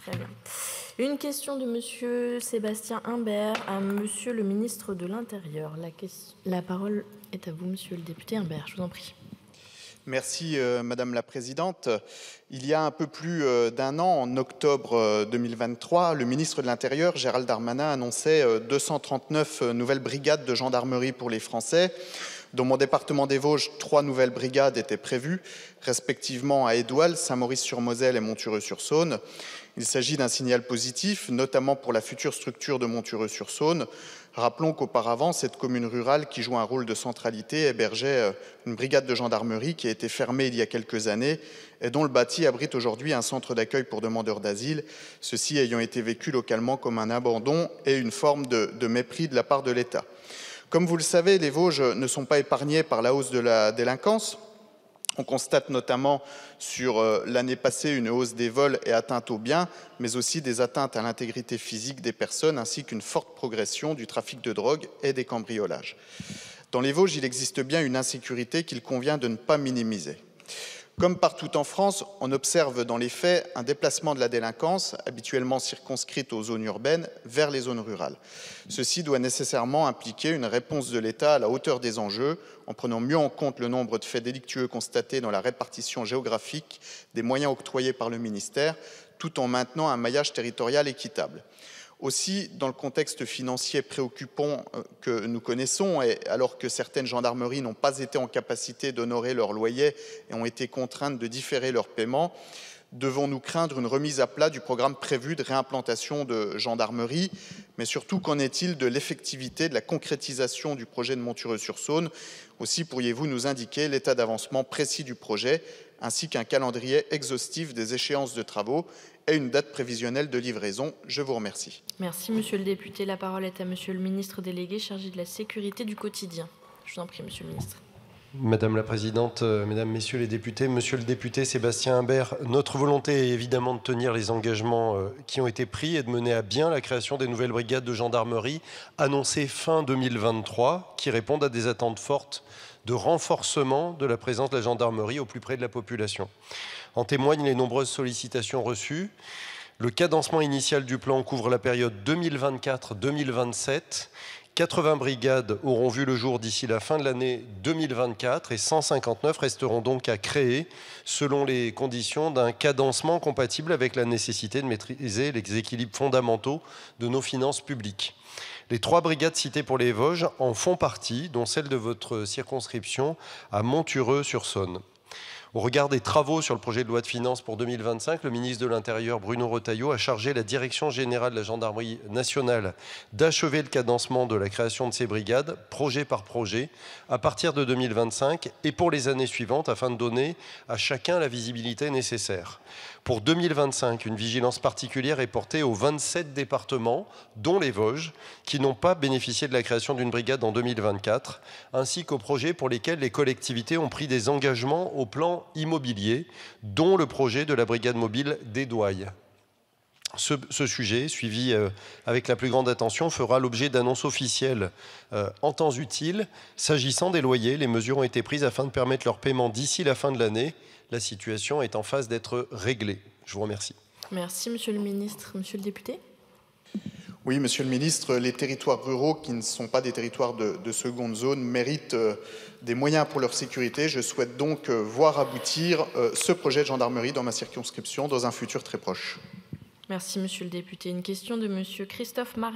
Très bien. Une question de Monsieur Sébastien Imbert à Monsieur le ministre de l'Intérieur. La parole est à vous, Monsieur le député Imbert. Je vous en prie. Merci Madame la Présidente. Il y a un peu plus d'un an, en octobre 2023, le ministre de l'Intérieur, Gérald Darmanin, annonçait 239 nouvelles brigades de gendarmerie pour les Français. Dans mon département des Vosges, 3 nouvelles brigades étaient prévues, respectivement à Édoual, Saint-Maurice-sur-Moselle et Montureux-sur-Saône. Il s'agit d'un signal positif, notamment pour la future structure de Montureux-sur-Saône. Rappelons qu'auparavant, cette commune rurale, qui joue un rôle de centralité, hébergeait une brigade de gendarmerie qui a été fermée il y a quelques années et dont le bâti abrite aujourd'hui un centre d'accueil pour demandeurs d'asile, ceci ayant été vécu localement comme un abandon et une forme de mépris de la part de l'État. Comme vous le savez, les Vosges ne sont pas épargnés par la hausse de la délinquance. On constate notamment sur l'année passée une hausse des vols et atteintes aux biens, mais aussi des atteintes à l'intégrité physique des personnes, ainsi qu'une forte progression du trafic de drogue et des cambriolages. Dans les Vosges, il existe bien une insécurité qu'il convient de ne pas minimiser. Comme partout en France, on observe dans les faits un déplacement de la délinquance, habituellement circonscrite aux zones urbaines, vers les zones rurales. Ceci doit nécessairement impliquer une réponse de l'État à la hauteur des enjeux, en prenant mieux en compte le nombre de faits délictueux constatés dans la répartition géographique des moyens octroyés par le ministère, tout en maintenant un maillage territorial équitable. Aussi, dans le contexte financier préoccupant que nous connaissons, et alors que certaines gendarmeries n'ont pas été en capacité d'honorer leurs loyers et ont été contraintes de différer leur paiement, devons-nous craindre une remise à plat du programme prévu de réimplantation de gendarmerie? Mais surtout, qu'en est-il de l'effectivité de la concrétisation du projet de Montureux-sur-Saône? Aussi, pourriez-vous nous indiquer l'état d'avancement précis du projet, ainsi qu'un calendrier exhaustif des échéances de travaux et une date prévisionnelle de livraison? Je vous remercie. Merci, Monsieur le député. La parole est à Monsieur le ministre délégué chargé de la sécurité du quotidien. Je vous en prie, Monsieur le ministre. Madame la Présidente, Mesdames, Messieurs les députés, Monsieur le député Sébastien Imbert, notre volonté est évidemment de tenir les engagements qui ont été pris et de mener à bien la création des nouvelles brigades de gendarmerie annoncées fin 2023, qui répondent à des attentes fortes de renforcement de la présence de la gendarmerie au plus près de la population. En témoignent les nombreuses sollicitations reçues. Le cadencement initial du plan couvre la période 2024-2027. 80 brigades auront vu le jour d'ici la fin de l'année 2024 et 159 resteront donc à créer selon les conditions d'un cadencement compatible avec la nécessité de maîtriser les équilibres fondamentaux de nos finances publiques. Les 3 brigades citées pour les Vosges en font partie, dont celle de votre circonscription à Montureux-sur-Saône. Au regard des travaux sur le projet de loi de finances pour 2025, le ministre de l'Intérieur, Bruno Retailleau, a chargé la Direction générale de la gendarmerie nationale d'achever le cadencement de la création de ces brigades, projet par projet, à partir de 2025 et pour les années suivantes, afin de donner à chacun la visibilité nécessaire. Pour 2025, une vigilance particulière est portée aux 27 départements, dont les Vosges, qui n'ont pas bénéficié de la création d'une brigade en 2024, ainsi qu'aux projets pour lesquels les collectivités ont pris des engagements au plan immobilier, dont le projet de la brigade mobile d'Édouaille. Ce sujet, suivi avec la plus grande attention, fera l'objet d'annonces officielles en temps utile. S'agissant des loyers, les mesures ont été prises afin de permettre leur paiement d'ici la fin de l'année. La situation est en phase d'être réglée. Je vous remercie. Merci, Monsieur le ministre. Monsieur le député. Oui, Monsieur le ministre, les territoires ruraux qui ne sont pas des territoires de seconde zone méritent des moyens pour leur sécurité. Je souhaite donc voir aboutir ce projet de gendarmerie dans ma circonscription dans un futur très proche. Merci, Monsieur le député. Une question de Monsieur Christophe Marie.